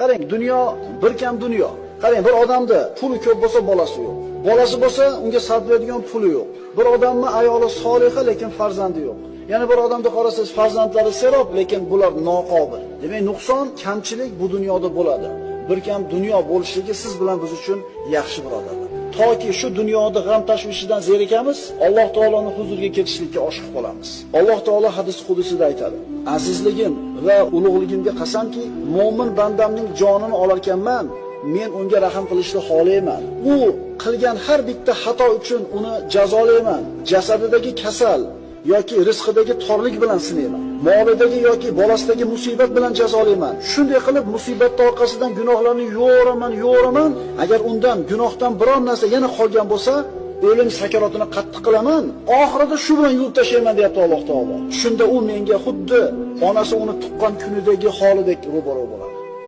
Qarang, dunyo bir kam dunyo. Qarang, bir odamda puli ko'p bo'lsa bolasi yo'q. Bolasi bo'lsa, unga sarflaydigan puli yo'q. Bir odamni ayoli soliha, lekin farzandi yo'q. Yana bir odamda qarasangiz, farzandlari serob, lekin bular noqobil. Demak, nuqson, kamchilik bu dunyoda bo'ladi. Bir kam dunyo bo'lishligi siz bilan biz uchun yaxshi birodarlar. Toki shu dunyoda g'am tashvishidan zerikamiz, Alloh taoloning huzuriga ketishlikka oshiq bo'lamiz. Alloh taolo hadis qudusida aytadi: "Azizligim va ulug'ligimga qasamki, mo'min bandamning jonini olarkanman, men unga rahim qilishni xohlayman. U qilgan har bitta xato uchun uni jazolayman. Jasadidagi kasal yoki rizqidagi torlik bilan sinayman. Molidagi yoki bolasidagi musibat bilan jazolayman. Shunday qilib musibatning orqasidan gunohlarni yo'raman. Agar undan gunohdan biron narsa yana qolgan bo'lsa, o'lim sakarotini qattiq qilaman. Oxirida shu bilan yuvib tashlayman", deyapti Alloh taolo. Shunda u menga xuddi onasi uni tuqqan kunidagi holidek ro'baro bo'ladi.